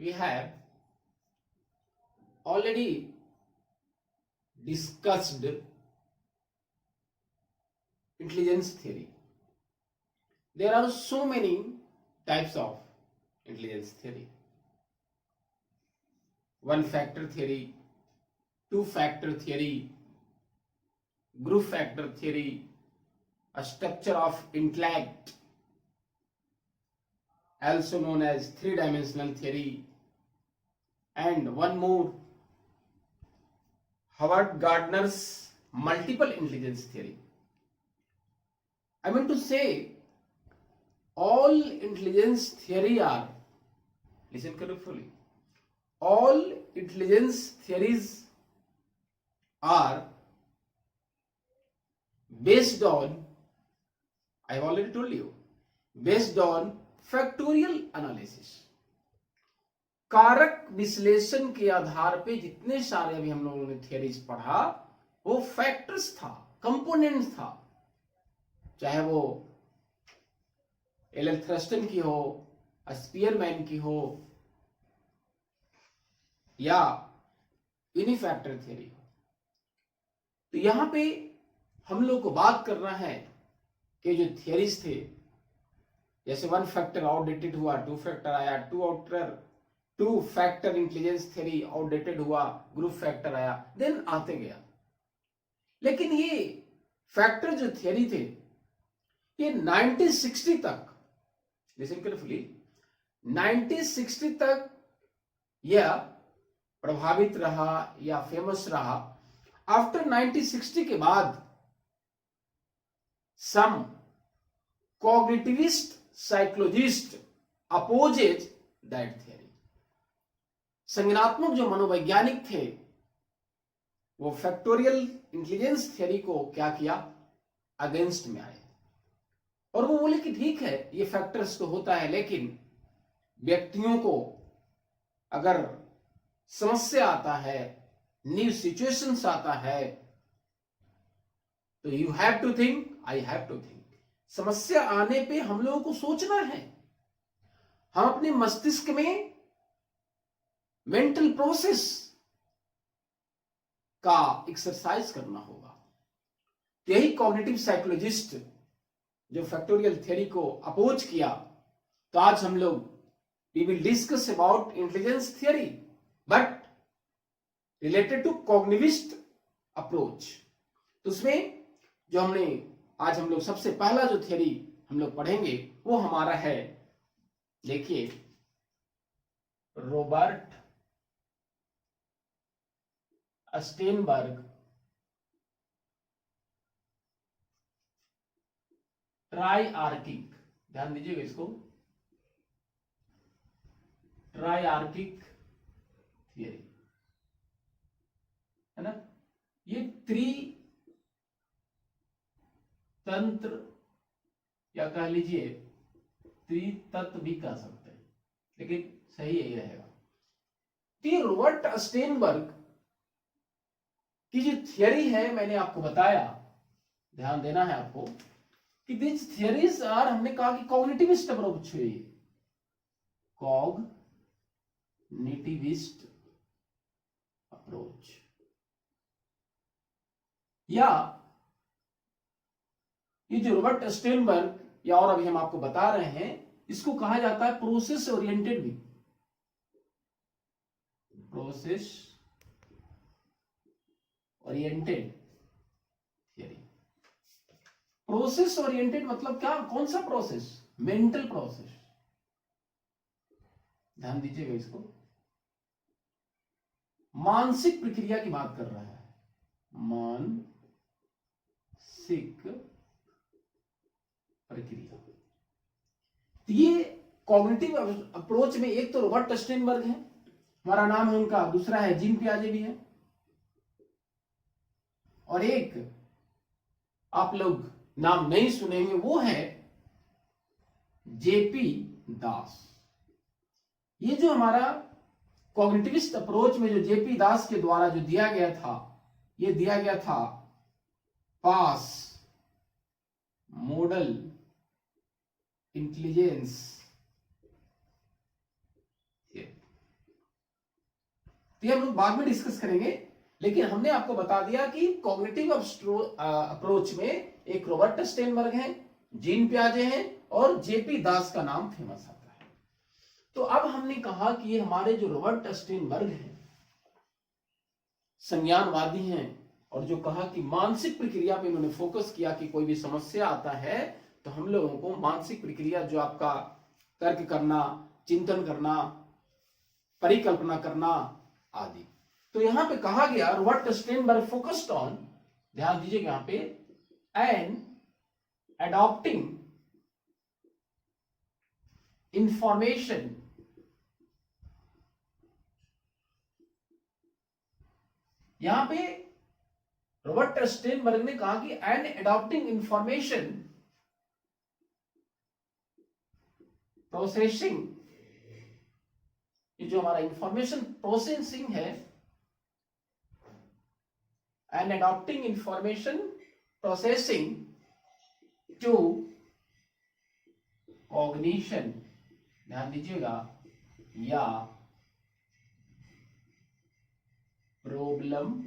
we have already discussed intelligence theory. There are so many types of intelligence theory. One factor theory, two factor theory, group factor theory, a structure of intellect, also known as three-dimensional theory, and one more, Howard Gardner's multiple intelligence theory. I mean to say, all intelligence theory are, listen carefully, all intelligence theories are based on, I have already told you, based on factorial analysis, कारक विश्लेषण के आधार पे जितने सारे अभी हम लोगों ने थियरीज पढ़ा वो फैक्टर्स था, कंपोनेंट्स था, चाहे वो एल थ्रस्टन की हो, स्पीयरमैन की हो या यूनिफैक्टर थियरी हो। तो यहां पे हम लोग को बात करना है कि जो थियरीज थे, जैसे वन फैक्टर आउटडेटेड हुआ, टू फैक्टर आया, two factor intelligence theory outdated हुआ, ग्रुप फैक्टर आया, देन आते गया। लेकिन ये फैक्टर जो थ्योरी थे ये 1960 तक, लिसन केयरफुली, 1960 तक यह प्रभावित रहा या फेमस रहा। आफ्टर 1960 के बाद some cognitivist psychologist opposes that theory. संज्ञानात्मक जो मनोवैज्ञानिक थे वो फैक्टोरियल इंटेलिजेंस थियरी को क्या किया, अगेंस्ट में आए और वो बोले कि ठीक है ये फैक्टर्स तो होता है, लेकिन व्यक्तियों को अगर समस्या आता है, न्यू सिचुएशंस आता है, तो you have to think, I have to think. समस्या आने पे हम लोगों को सोचना है, हम अपने मस्तिष्क में मेंटल प्रोसेस का एक्सरसाइज करना होगा। यही कॉग्निटिव साइकोलॉजिस्ट जो फैक्टोरियल थ्योरी को अपोज किया। तो आज हम लोग we will discuss about intelligence theory but related to cognitivist approach. तो उसमें जो हमने आज हम लोग सबसे पहला जो थ्योरी हम लोग पढ़ेंगे वो हमारा है, देखिए, रॉबर्ट स्टेनबर्ग ट्राइआर्किक, ध्यान दीजिएगा इसको, ट्राइआर्किक थियरी है ना। ये तंत्र या कह लीजिए त्रितत्व भी कह सकते हैं, लेकिन सही यही रहेगा कि रॉबर्ट स्टेनबर्ग की जो थियरी है, मैंने आपको बताया, ध्यान देना है आपको कि दिस थियरीज आर, हमने कहा कि कॉग्निटिविस्ट अप्रोच है, कॉग्निटिविस्ट अप्रोच, या ये जो रॉबर्ट स्टेनबर्ग या और अभी हम आपको बता रहे हैं, इसको कहा जाता है प्रोसेस ओरिएंटेड भी, process oriented theory. Process oriented मतलब क्या, कौन सा प्रोसेस, मेंटल प्रोसेस, ध्यान दीजिएगा इसको, मानसिक प्रक्रिया की बात कर रहा है, मानसिक प्रक्रिया। ये कॉग्निटिव अप्रोच में एक तो रॉबर्ट स्टेनबर्ग है, हमारा नाम है उनका, दूसरा है जीन पियाजे भी है, और एक आप लोग नाम नहीं सुनेंगे वो है जेपी दास। ये जो हमारा कॉग्निटिविस्ट अप्रोच में जो जेपी दास के द्वारा जो दिया गया था, ये दिया गया था पास मॉडल इंटेलिजेंस। तो ये हम लोग बाद में डिस्कस करेंगे, लेकिन हमने आपको बता दिया कि कॉग्निटिव अप्रोच में एक रॉबर्ट स्टेनबर्ग है, जीन पियाजे हैं और जेपी दास का नाम फेमस आता है। तो अब हमने कहा कि ये हमारे जो रॉबर्ट स्टेनबर्ग हैं संज्ञानवादी हैं, और जो कहा कि मानसिक प्रक्रिया पे इन्होंने फोकस किया कि कोई भी समस्या आता है तो हम लोगों को मानसिक प्रक्रिया, जो आपका तर्क करना, चिंतन करना, परिकल्पना करना आदि। तो यहां पे कहा गया रॉबर्ट स्टेनबर्ग फोकस्ड ऑन, ध्यान दीजिएगा यहां पे, एंड adopting information यहां पे रॉबर्ट स्टेनबर्ग ने कहा कि एंड एडॉप्टिंग इंफॉर्मेशन प्रोसेसिंग, ये जो हमारा इंफॉर्मेशन प्रोसेसिंग है, and adopting information processing to cognition, ध्यान दीजिएगा, या प्रॉब्लम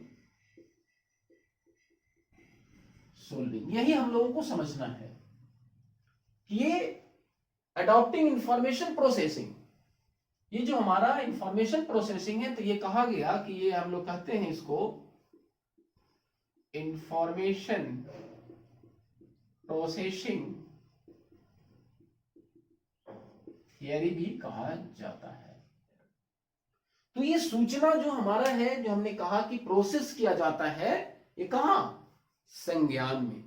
सोल्विंग। यही हम लोगों को समझना है कि ये अडॉप्टिंग इंफॉर्मेशन प्रोसेसिंग, ये जो हमारा इंफॉर्मेशन प्रोसेसिंग है, तो ये कहा गया कि ये हम लोग कहते हैं इसको इंफॉर्मेशन प्रोसेसिंग थियरी भी कहा जाता है। तो ये सूचना जो हमारा है, जो हमने कहा कि प्रोसेस किया जाता है, ये कहां, संज्ञान में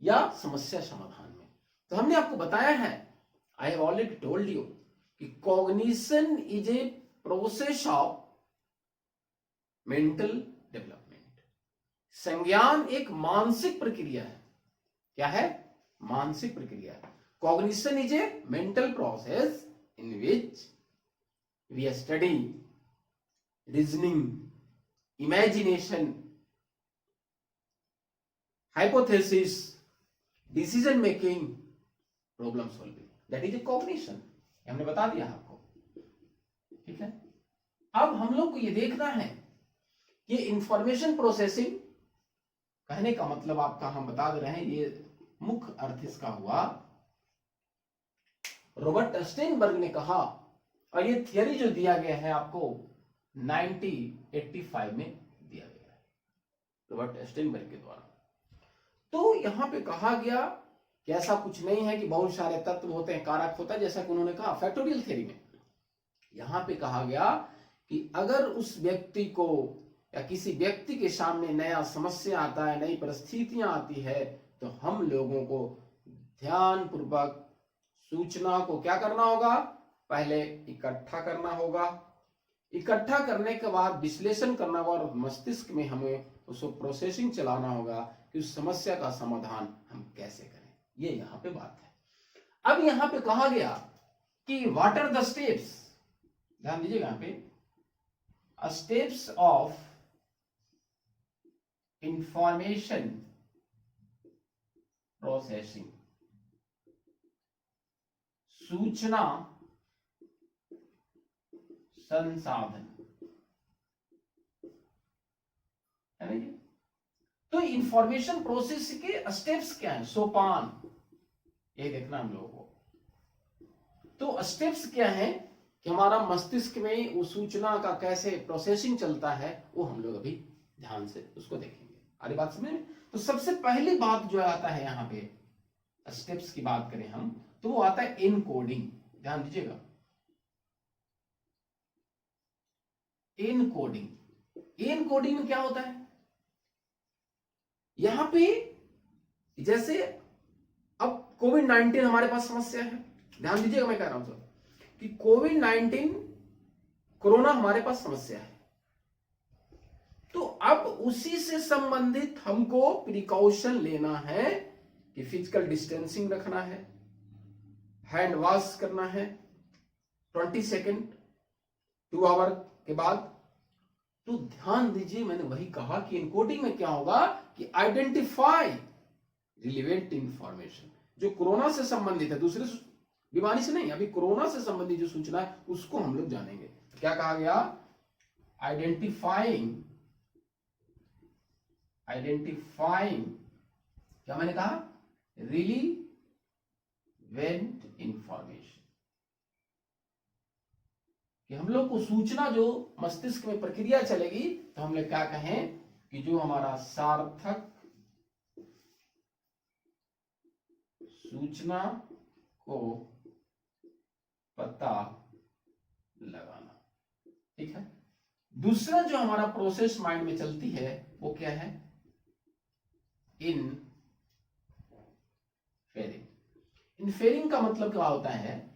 या समस्या समाधान में। तो हमने आपको बताया है, I have already told you कि cognition is a process of mental development. संज्ञान एक मानसिक प्रक्रिया है। क्या है? मानसिक प्रक्रिया। Cognition is a mental process in which we study reasoning, imagination, hypothesis, decision making, problem solving, that is a cognition। हमने बता दिया आपको, ठीक है। अब हम लोग को ये देखना है कि इंफॉर्मेशन प्रोसेसिंग कहने का मतलब आपका हम बता दे रहे हैं, ये मुख्य अर्थ इसका हुआ, रॉबर्ट स्टेनबर्ग ने कहा, और ये थियरी जो दिया गया है आपको 1985 में दिया गया है रॉबर्ट स्टेनबर्ग के द्वारा। तो यहां पे कहा गया कि ऐसा कुछ नहीं है कि बहुत सारे तत्व होते हैं, कारक होता है, जैसा कि उन्होंने कहा फैक्टोरियल थ्योरी में। यहां पे कहा गया कि अगर उस व्यक्ति को या किसी व्यक्ति के सामने नया समस्या आता है, नई परिस्थितियां आती है, तो हम लोगों को ध्यान पूर्वक सूचना को क्या करना होगा, पहले इकट्ठा करना होगा, इकट्ठा करने के बाद विश्लेषण करना होगा, और मस्तिष्क में हमें उसको प्रोसेसिंग चलाना होगा कि उस समस्या का समाधान हम कैसे करें। ये यहां पे बात है। अब यहां पे कहा गया कि व्हाट आर द स्टेप्स, ध्यान दीजिएगा यहां पे, स्टेप्स ऑफ इंफॉर्मेशन प्रोसेसिंग, सूचना संसाधन, है ना। तो इंफॉर्मेशन प्रोसेस के स्टेप्स क्या हैं, सोपान, ये देखना हम लोगों को। तो स्टेप्स क्या है कि हमारा मस्तिष्क में उस सूचना का कैसे प्रोसेसिंग चलता है, वो हम लोग अभी ध्यान से उसको देखेंगे। अरे बात समझ में। तो सबसे पहली बात जो आता है यहाँ पे, स्टेप्स की बात करें हम, तो वो आता है इनकोडिंग। ध्यान दीजिएगा, इनकोडिंग। इनकोडिंग में क्या होता है, यहां पे जैसे अब कोविड-19 हमारे पास समस्या है, ध्यान दीजिएगा मैं कह रहा हूं सर कि कोविड-19 कोरोना हमारे पास समस्या है। तो अब उसी से संबंधित हमको प्रिकॉशन लेना है कि फिजिकल डिस्टेंसिंग रखना है, हैंड वॉश करना है 20 सेकेंड 2 आवर के बाद। तो ध्यान दीजिए, मैंने वही कहा कि इनकोडिंग में क्या होगा कि आइडेंटिफाई रिलेवेंट इंफॉर्मेशन, जो कोरोना से संबंधित है, दूसरे बीमारी से नहीं, अभी कोरोना से संबंधित जो सूचना है उसको हम लोग जानेंगे। क्या कहा गया, आइडेंटिफाइंग क्या मैंने कहा, रिलीवेंट इंफॉर्मेशन, कि हम लोग को सूचना जो मस्तिष्क में प्रक्रिया चलेगी तो हम लोग क्या कहें कि जो हमारा सार्थक सूचना को पता लगाना। ठीक है। दूसरा जो हमारा प्रोसेस माइंड में चलती है वो क्या है, इनफेरिंग। इनफेरिंग का मतलब क्या होता है,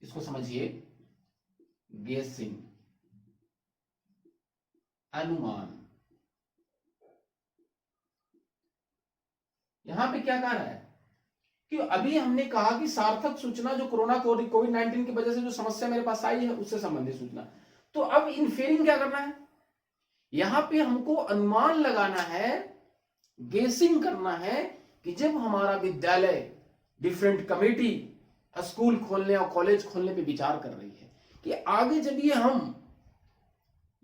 इसको समझिए, गेसिंग, अनुमान। यहां पे क्या कह रहा है कि अभी हमने कहा कि सार्थक सूचना जो कोरोना कोविड-19 की वजह से जो समस्या मेरे पास आई है उससे संबंधित सूचना। तो अब इनफेरिंग क्या करना है, यहां पे हमको अनुमान लगाना है, गेसिंग करना है कि जब हमारा विद्यालय डिफरेंट कमेटी स्कूल खोलने और कॉलेज खोलने पे विचार कर रही है कि आगे जब ये हम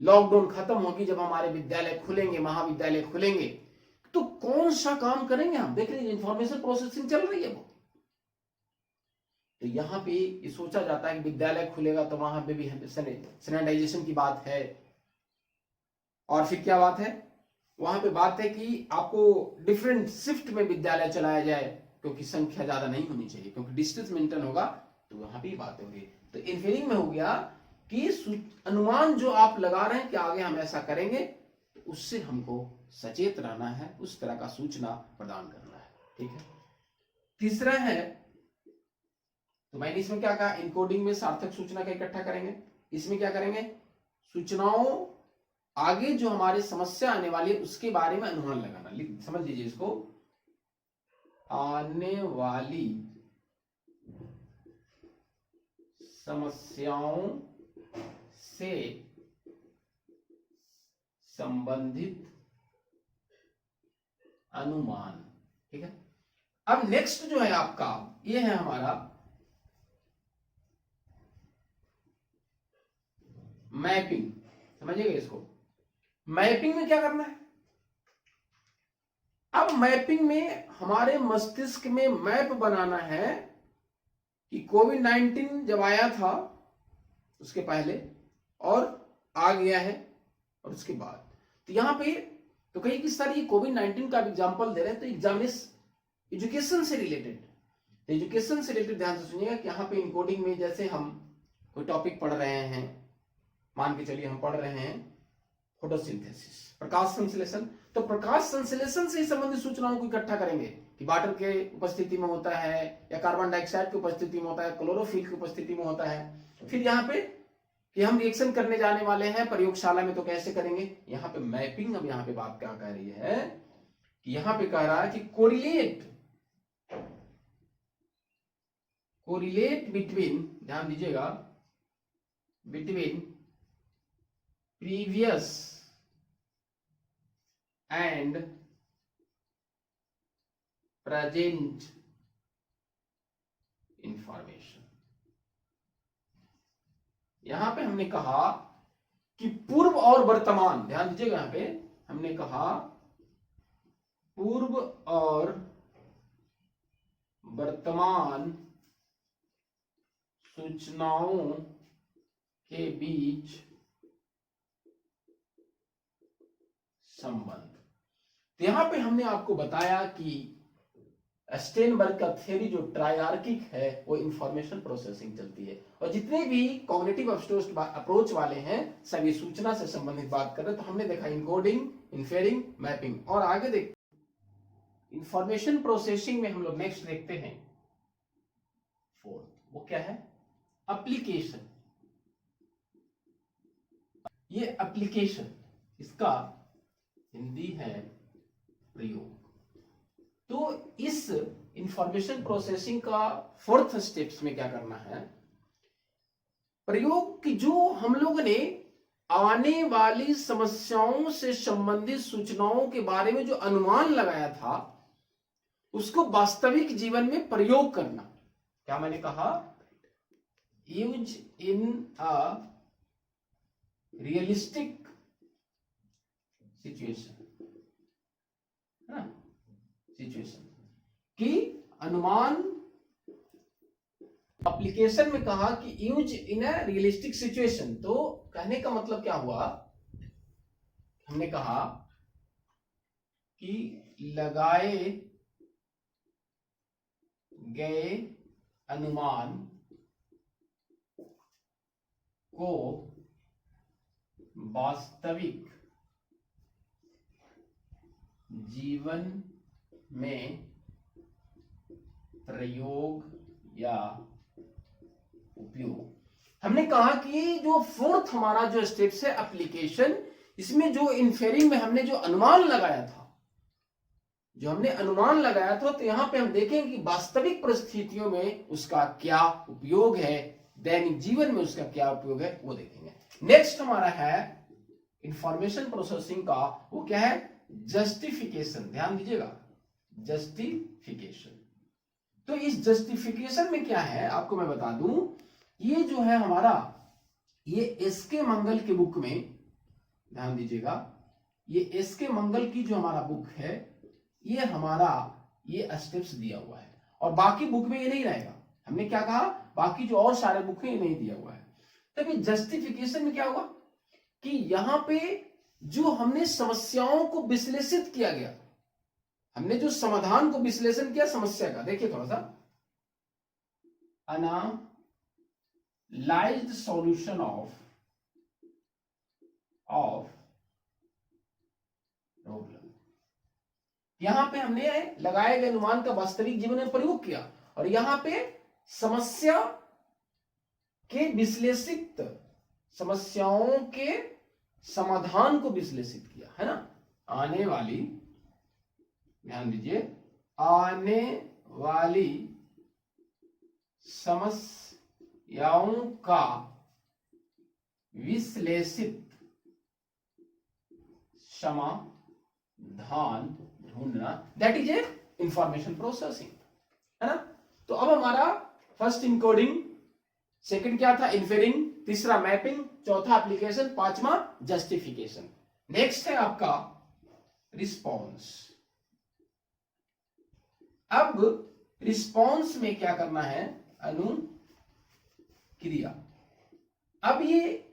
लॉकडाउन खत्म होगी, जब हमारे विद्यालय खुलेंगे, महाविद्यालय खुलेंगे, तो कौन सा काम करेंगे हम। देख लीजिए इंफॉर्मेशन प्रोसेसिंग चल रही है वो। तो यहां पे ये सोचा जाता है कि विद्यालय खुलेगा तो वहां पे भी सैनिटाइजेशन की बात है, और फिर क्या बात है, वहां पे बात है कि आपको डिफरेंट शिफ्ट में विद्यालय चलाया जाए, क्योंकि संख्या ज्यादा नहीं होनी चाहिए, क्योंकि डिस्टेंस मेंटेन होगा, तो वहां पे बात होगी। तो इनफेरिंग में हो गया कि अनुमान जो आप लगा रहे हैं कि आगे हम ऐसा करेंगे, तो उससे हमको सचेत रहना है, उस तरह का सूचना प्रदान करना है। ठीक है। तीसरा है, तो मैंने इसमें क्या कहा, इनकोडिंग में सार्थक सूचना का इकट्ठा करेंगे, इसमें क्या करेंगे, सूचनाओं आगे जो हमारी समस्या आने वाली है उसके बारे में अनुमान लगाना। समझ लीजिए इसको, आने वाली समस्याओं से संबंधित अनुमान। ठीक है। अब नेक्स्ट जो है आपका, ये है हमारा मैपिंग। समझिएगा इसको, मैपिंग में क्या करना है, अब मैपिंग में हमारे मस्तिष्क में मैप बनाना है कि कोविड-19 जब आया था उसके पहले और आ गया है और उसके बाद। तो यहां पे तो कई किस तरह कोविड-19 का एग्जांपल दे रहे हैं, तो एजुकेशन से रिलेटेड, एजुकेशन से रिलेटेड ध्यान से सुनिएगा कि यहाँ पे इनकोडिंग में जैसे हम कोई टॉपिक पढ़ रहे हैं, मान के चलिए हम पढ़ रहे हैं फोटोसिंथेसिस, प्रकाश संश्लेषण, तो प्रकाश संश्लेषण से संबंधित सूचनाओं को इकट्ठा करेंगे कि वाटर के उपस्थिति में होता है, या कार्बन डाइऑक्साइड की उपस्थिति में होता है, क्लोरोफिल की उपस्थिति में होता है। फिर यहाँ पे कि हम रिएक्शन करने जाने वाले हैं प्रयोगशाला में, तो कैसे करेंगे, यहाँ पे मैपिंग। अब यहाँ पे बात क्या कह रही है कि यहाँ पे कह रहा है कि कोरिलेट बिटवीन, ध्यान दीजिएगा, between previous and present information. यहां पे हमने कहा कि पूर्व और वर्तमान, ध्यान दीजिएगा, यहां पे हमने कहा पूर्व और वर्तमान सूचनाओं के बीच संबंध। तो यहां पे हमने आपको बताया कि स्टेनबर्ग का थ्योरी जो ट्रायआर्किक है वो इंफॉर्मेशन प्रोसेसिंग चलती है, और जितने भी कॉग्निटिव अप्रोच वाले हैं सभी सूचना से संबंधित बात कर रहे हैं। तो हमने देखा इनकोडिंग, इनफेरिंग, मैपिंग, और आगे देख इंफॉर्मेशन प्रोसेसिंग में हम लोग नेक्स्ट देखते हैं फोर्थ, वो क्या है, एप्लीकेशन। ये एप्लीकेशन, इसका हिंदी है प्रयोग। तो इस इंफॉर्मेशन प्रोसेसिंग का फोर्थ स्टेप्स में क्या करना है, प्रयोग की जो हम लोगों ने आने वाली समस्याओं से संबंधित सूचनाओं के बारे में जो अनुमान लगाया था उसको वास्तविक जीवन में प्रयोग करना। क्या मैंने कहा, use in a realistic situation है ना, सिचुएशन कि अनुमान एप्लीकेशन में कहा कि use in a realistic situation. तो कहने का मतलब क्या हुआ, हमने कहा कि लगाए गए अनुमान को वास्तविक जीवन में प्रयोग या उपयोग। हमने कहा कि जो फोर्थ हमारा जो स्टेप्स है एप्लीकेशन, इसमें जो इन्फेरिंग में हमने जो अनुमान लगाया था, तो यहां पे हम देखें कि वास्तविक परिस्थितियों में उसका क्या उपयोग है, दैनिक जीवन में उसका क्या उपयोग है, वो देखेंगे। नेक्स्ट हमारा है इंफॉर्मेशन प्रोसेसिंग का, वो क्या है, जस्टिफिकेशन। ध्यान दीजिएगा, जस्टिफिकेशन। तो इस जस्टिफिकेशन में क्या है आपको मैं बता दूं, ये जो है हमारा, ये एसके मंगल के बुक में, ध्यान दीजिएगा, ये एसके मंगल की जो हमारा बुक है, ये हमारा ये स्टेप्स दिया हुआ है, और बाकी बुक में ये नहीं रहेगा। हमने क्या कहा, बाकी जो और सारे बुक है ये नहीं दिया हुआ है। तब ये जस्टिफिकेशन में क्या होगा कि यहां पे जो हमने समस्याओं को विश्लेषित किया गया, हमने जो समाधान को विश्लेषण किया समस्या का, देखिए थोड़ा सा, एनालाइज्ड सॉल्यूशन ऑफ प्रॉब्लम। यहां पे हमने लगाए गए अनुमान का वास्तविक जीवन में प्रयोग किया, और यहां पे समस्या के विश्लेषित, समस्याओं के समाधान को विश्लेषित किया, है ना। आने वाली, ध्यान दीजिए, आने वाली समस्याओं का विश्लेषित समाधान ढूंढना, that is a information processing, है ना। तो अब हमारा फर्स्ट इनकोडिंग, सेकंड क्या था, इन्फेरिंग, तीसरा मैपिंग, चौथा एप्लीकेशन, पांचवा जस्टिफिकेशन। नेक्स्ट है आपका रिस्पॉन्स। अब रिस्पॉन्स में क्या करना है, अनुक्रिया। अब ये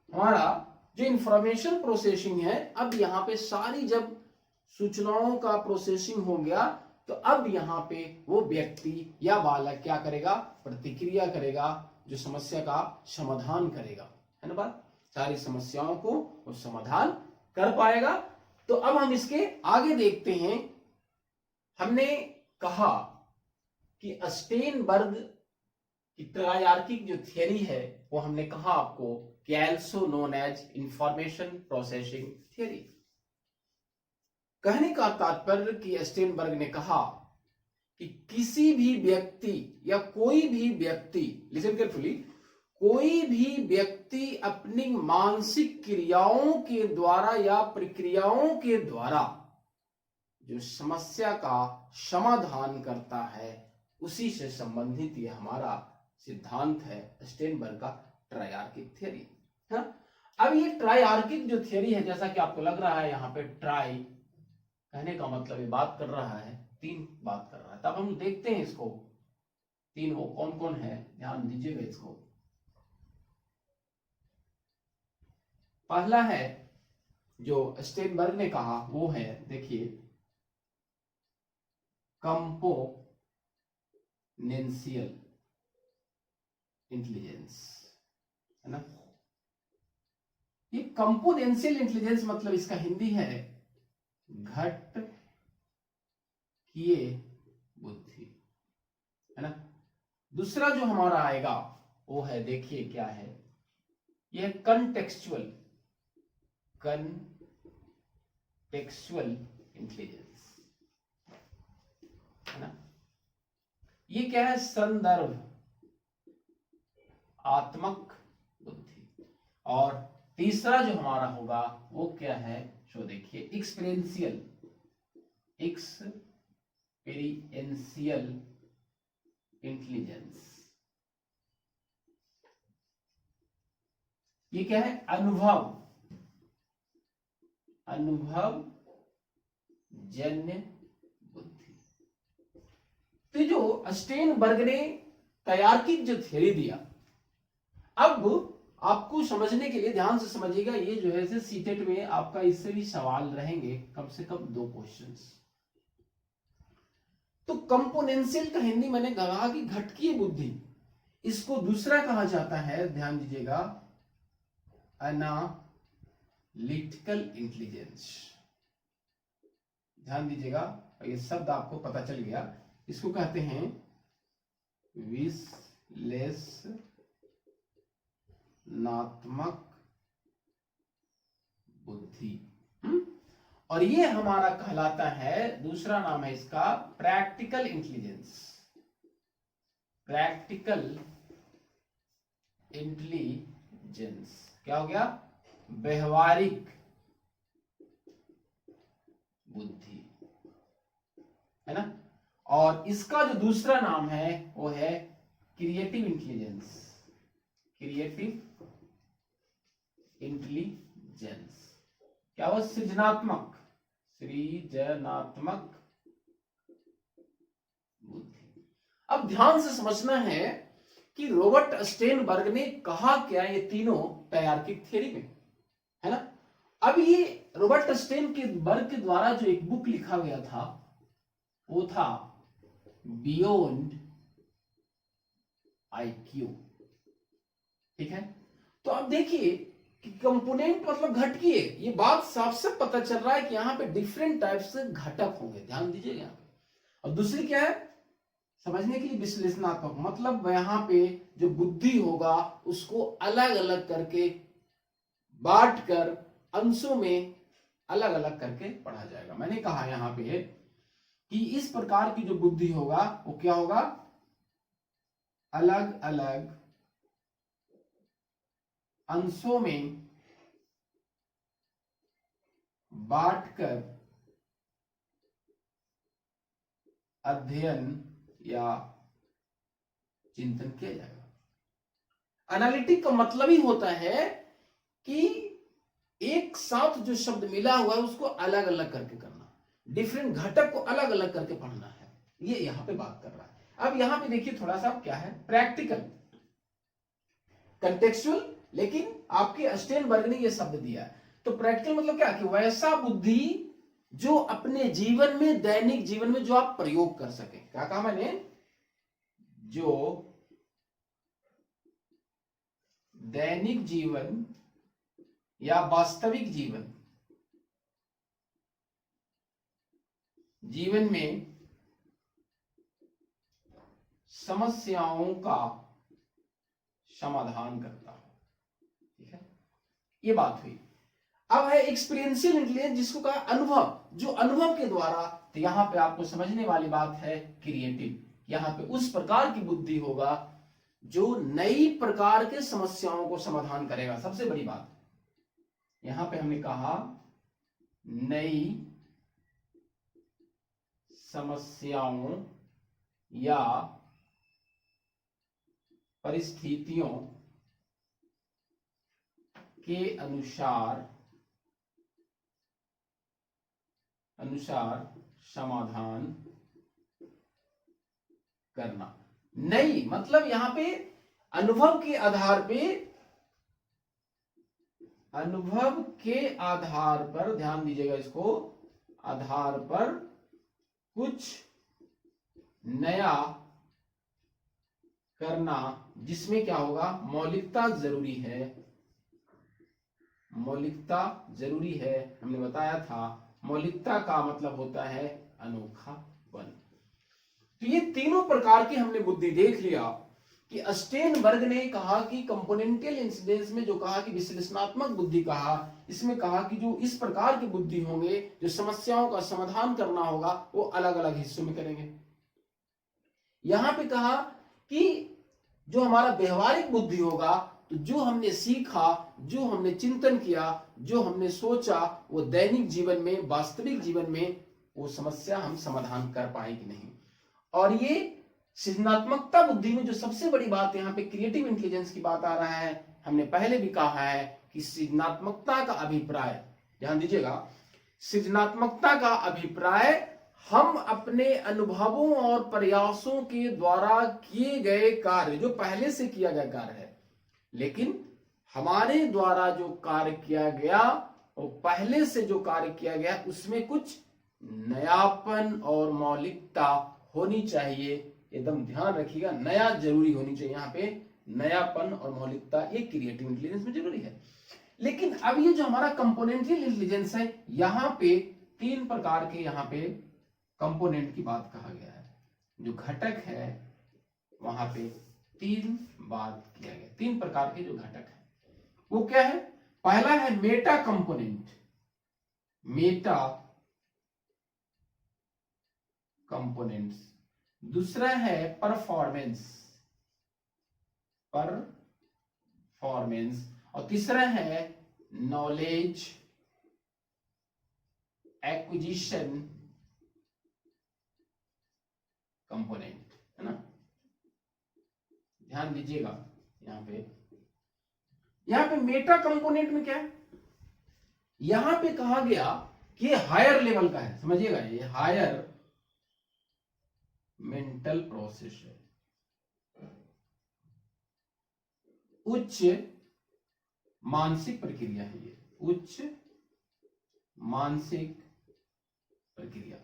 हमारा जो इंफॉर्मेशन प्रोसेसिंग है, अब यहां पे सारी जब सूचनाओं का प्रोसेसिंग हो गया, तो अब यहां पे वो व्यक्ति या बालक क्या करेगा, प्रतिक्रिया करेगा, जो समस्या का समाधान करेगा, है ना बात, सारी समस्याओं को वो समाधान कर पाएगा। तो अब हम इसके आगे देखते हैं। हमने कहा कि स्टेनबर्ग की ट्रायआर्किक जो थियरी है, वो हमने कहा आपको कि also known as information processing theory. कहने का तात्पर्य कि स्टेनबर्ग ने कहा कि किसी भी व्यक्ति या कोई भी व्यक्ति, लिसन केयरफुली, कोई भी व्यक्ति अपनी मानसिक क्रियाओं के द्वारा या प्रक्रियाओं के द्वारा जो समस्या का समाधान करता है, उसी से संबंधित ये हमारा सिद्धांत है, स्टेनबर्ग का ट्रायआर्किक थियरी, है। अब ये ट्रायआर्किक जो थियरी है, जैसा कि आपको लग रहा है यहाँ पे ट्राई कहने का मतलब ये बात कर रहा है, तीन बात कर रहा है। तब हम देखते हैं इसको, तीन वो कौन कौन है, ध्यान दीजिएगा इसको। पहला है जो स्टेनबर्ग ने कहा, वो है, देखिए, कंपोनेंशियल इंटेलिजेंस, है ना। ये कंपोनेंशियल इंटेलिजेंस मतलब इसका हिंदी है घट किए बुद्धि, है ना। दूसरा जो हमारा आएगा वो है, देखिए क्या है, ये कंटेक्चुअल इंटेलिजेंस, है ना। ये क्या है, संदर्भ आत्मक बुद्धि। और तीसरा जो हमारा होगा वो क्या है, जो देखिए एक्सपीरियंशियल इंटेलिजेंस। ये क्या है, अनुभव अनुभव जन्य बुद्धि। तो जो स्टेनबर्ग ने तार्किक जो थ्योरी दिया, अब आपको समझने के लिए ध्यान से समझिएगा, ये जो है सीटेट में आपका इससे भी सवाल रहेंगे, कम से कम 2 क्वेश्चंस। तो कंपोनेंशियल का हिंदी मैंने कहा कि घटकीय बुद्धि, इसको दूसरा कहा जाता है, ध्यान दीजिएगा, एनालिटिकल इंटेलिजेंस। ध्यान दीजिएगा, ये शब्द आपको पता चल गया, इसको कहते हैं विश्लेषणात्मक बुद्धि। और ये हमारा कहलाता है, दूसरा नाम है इसका प्रैक्टिकल इंटेलिजेंस। प्रैक्टिकल इंटेलिजेंस क्या हो गया? व्यवहारिक बुद्धि, है ना। और इसका जो दूसरा नाम है वो है क्रिएटिव इंटेलिजेंस। क्रिएटिव इंटेलिजेंस क्या वो? सृजनात्मक बुद्धि। अब ध्यान से समझना है कि रॉबर्ट स्टेनबर्ग ने कहा क्या ये तीनों तार्किक थ्योरी में, है ना। अब ये रॉबर्ट स्टेनबर्ग के द्वारा जो एक बुक लिखा गया था वो था बियॉन्ड IQ, ठीक है। तो अब देखिए कि कंपोनेंट मतलब घटकीय, ये बात साफ साफ पता चल रहा है कि यहाँ पे डिफरेंट टाइप से घटक होंगे, ध्यान दीजिएगा यहाँ पे। और दूसरी क्या है, समझने के लिए विश्लेषणात्मक, मतलब यहाँ पे जो बुद्धि होगा उसको अलग अलग करके बांट कर अंशों में अलग अलग करके पढ़ा जाएगा। मैंने कहा यहाँ पे कि इस प्रकार की जो बुद्धि होगा वो क्या होगा? अलग अलग अंशों में बांटकर अध्ययन या चिंतन किया जाएगा। एनालिटिक का मतलब ही होता है कि एक साथ जो शब्द मिला हुआ है उसको अलग अलग करके करना, डिफरेंट घटक को अलग अलग करके पढ़ना है, ये यहां पे बात कर रहा है। अब यहां पे देखिए थोड़ा सा क्या है, प्रैक्टिकल, कंटेक्चुअल, लेकिन आपके स्टेनबर्ग ने ये शब्द दिया है। तो प्रैक्टिकल मतलब क्या कि वैसा बुद्धि जो अपने जीवन में, दैनिक जीवन में जो आप प्रयोग कर सके। क्या कहा मैंने? जो दैनिक जीवन या वास्तविक जीवन में समस्याओं का समाधान करता है, ठीक है, ये बात हुई। अब है एक्सपीरियंशियल इंटेलिजेंस, जिसको कहा अनुभव, जो अनुभव के द्वारा, तो यहां पे आपको समझने वाली बात है क्रिएटिव, यहां पे उस प्रकार की बुद्धि होगा जो नई प्रकार के समस्याओं को समाधान करेगा। सबसे बड़ी बात यहां पे हमने कहा नई समस्याओं या परिस्थितियों के अनुसार समाधान करना। नई मतलब यहां पे अनुभव के आधार पर ध्यान दीजिएगा, इसको आधार पर कुछ नया करना, जिसमें क्या होगा? मौलिकता जरूरी है। मौलिकता जरूरी है, हमने बताया था मौलिकता का मतलब होता है अनोखापन। तो ये तीनों प्रकार की हमने बुद्धि देख लिया कि स्टेनबर्ग ने कहा कि कंपोनेंटियल इंटेलिजेंस में जो कहा कि विश्लेषणात्मक बुद्धि कहा, इसमें कहा कि जो इस प्रकार की बुद्धि होंगे जो समस्याओं का समाधान करना होगा वो अलग अलग हिस्सों में करेंगे। यहां पे कहा कि जो हमारा व्यवहारिक बुद्धि होगा, तो जो हमने सीखा, जो हमने चिंतन किया, जो हमने सोचा, वो दैनिक जीवन में, वास्तविक जीवन में वो समस्या हम समाधान कर पाएंगे नहीं। और ये सृजनात्मकता बुद्धि में जो सबसे बड़ी बात यहाँ पे क्रिएटिव इंटेलिजेंस की बात आ रहा है, हमने पहले भी कहा है कि सृजनात्मकता का अभिप्राय, ध्यान दीजिएगा, सृजनात्मकता का अभिप्राय हम अपने अनुभवों और प्रयासों के द्वारा किए गए कार्य, जो पहले से किया गया कार्य है, लेकिन हमारे द्वारा जो कार्य किया गया और पहले से जो कार्य किया गया उसमें कुछ नयापन और मौलिकता होनी चाहिए। एकदम ध्यान रखिएगा, नया जरूरी होनी चाहिए। यहाँ पे नयापन और मौलिकता ये क्रिएटिव इंटेलिजेंस में जरूरी है। लेकिन अब ये जो हमारा कंपोनेंशियल इंटेलिजेंस है, यहाँ पे 3 प्रकार के यहाँ पे कंपोनेंट की बात कहा गया है। जो घटक है वहां पे 3 बात किया गया, 3 प्रकार के जो घटक है वो क्या है? पहला है मेटा कंपोनेंट, मेटा कंपोनेंट्स। दूसरा है परफॉर्मेंस, परफॉर्मेंस। और तीसरा है नॉलेज एक्विजिशन कंपोनेंट, है ना। ध्यान दीजिएगा यहां पे मेटा कंपोनेंट में क्या है? यहां पे कहा गया कि ये हायर लेवल का है, समझिएगा, ये हायर मेंटल प्रोसेस है, उच्च मानसिक प्रक्रिया है, ये उच्च मानसिक प्रक्रिया।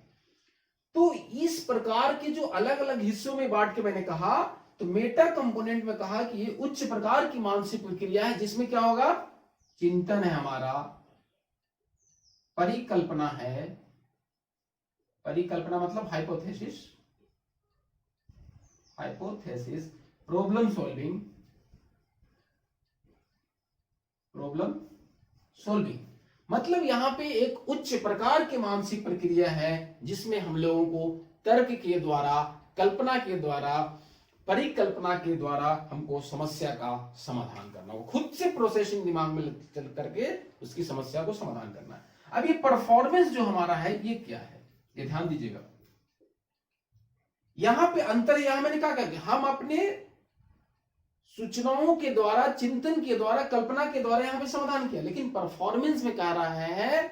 तो इस प्रकार के जो अलग अलग हिस्सों में बांट के मैंने कहा, तो मेटा कंपोनेंट में कहा कि ये उच्च प्रकार की मानसिक प्रक्रिया है, जिसमें क्या होगा? चिंतन है हमारा, परिकल्पना है, परिकल्पना मतलब hypothesis, hypothesis, problem solving, problem solving. मतलब यहां पे एक उच्च प्रकार की मानसिक प्रक्रिया है, जिसमें हम लोगों को तर्क के द्वारा, कल्पना के द्वारा, परिकल्पना के द्वारा हमको समस्या का समाधान करना हो, खुद से प्रोसेसिंग दिमाग में चल करके उसकी समस्या को समाधान करना है। अब ये परफॉर्मेंस जो हमारा है ये क्या है? ये ध्यान दीजिएगा, यहां पे अंतर, यहां मैंने कहा कि हम अपने सूचनाओं के द्वारा, चिंतन के द्वारा, कल्पना के द्वारा यहां पे समाधान किया, लेकिन परफॉर्मेंस में कह रहा है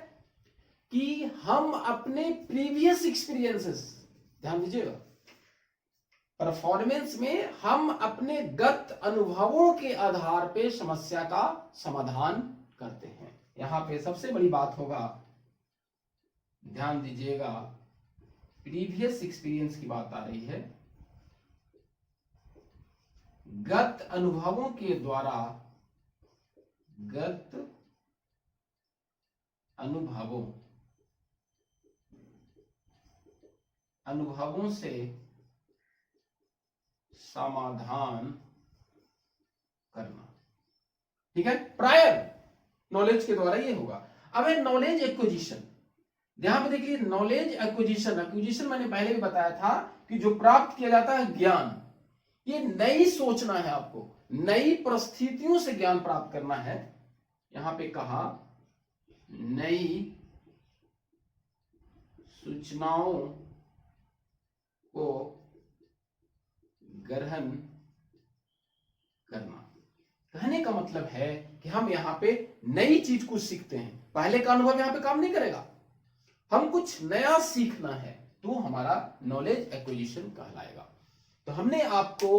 कि हम अपने प्रीवियस एक्सपीरियंसेस, ध्यान दीजिएगा, परफॉर्मेंस में हम अपने गत अनुभवों के आधार पे समस्या का समाधान करते हैं। यहां पे सबसे बड़ी बात होगा, ध्यान दीजिएगा, प्रीवियस एक्सपीरियंस की बात आ रही है। गत अनुभवों के द्वारा, गत अनुभवों से समाधान करना, ठीक है, प्रायर नॉलेज के द्वारा ये होगा। अब है नॉलेज एक्विजिशन। ध्यान में देखिए, नॉलेज एक्विजिशन, एक्विजिशन मैंने पहले भी बताया था कि जो प्राप्त किया जाता है ज्ञान, ये नई सोचना है, आपको नई परिस्थितियों से ज्ञान प्राप्त करना है। यहां पे कहा नई सूचनाओं को ग्रहण करना। कहने का मतलब है कि हम यहां पे नई चीज कुछ सीखते हैं, पहले का अनुभव यहां पे काम नहीं करेगा, हम कुछ नया सीखना है, तो हमारा नॉलेज एक्विजिशन कहलाएगा। तो हमने आपको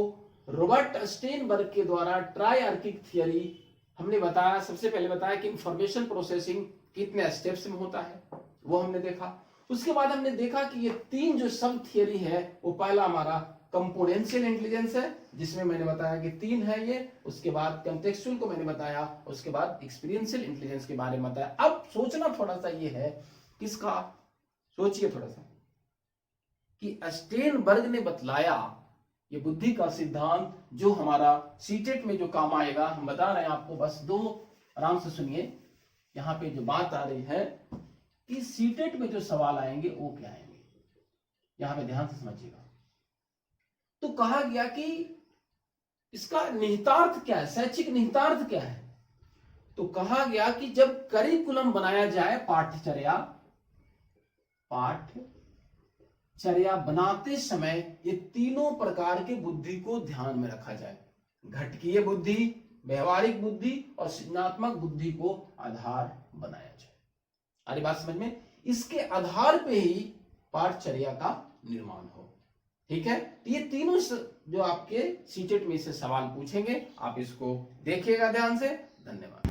रॉबर्ट स्टेनबर्ग के द्वारा ट्राइआर्किक थियरी हमने बताया, सबसे पहले बताया कि इंफॉर्मेशन प्रोसेसिंग कितने स्टेप्स में होता है, वो हमने देखा। उसके बाद हमने देखा कि ये 3 जो सब थियरी है, वो पहला हमारा कंपोनेंशियल इंटेलिजेंस है, जिसमें मैंने बताया कि 3 है ये, उसके बाद कंटेक्चुअल को मैंने बताया, उसके बाद एक्सपीरियंशियल इंटेलिजेंस के बारे में बताया। अब सोचना थोड़ा सा ये है, किसका, सोचिए थोड़ा सा, कि स्टेनबर्ग ने बतलाया ये बुद्धि का सिद्धांत, जो हमारा सीटेट में जो काम आएगा, हम बता रहे हैं आपको, बस 2 आराम से सुनिए। यहां पे जो बात आ रही है कि सीटेट में जो सवाल आएंगे वो क्या आएंगे, यहां पे ध्यान से समझिएगा। तो कहा गया कि इसका निहितार्थ क्या है, शैक्षिक निहितार्थ क्या है? तो कहा गया कि जब करिकुलम बनाया जाए, पाठ्यचर्या बनाते समय ये तीनों प्रकार के बुद्धि को ध्यान में रखा जाए, घटकीय बुद्धि, व्यवहारिक बुद्धि और सृजनात्मक बुद्धि को आधार बनाया जाए। अरे बात समझ में, इसके आधार पे ही पाठचर्या का निर्माण हो। ठीक है, तो ये तीनों जो आपके सीटेट में से सवाल पूछेंगे, आप इसको देखिएगा ध्यान से। धन्यवाद।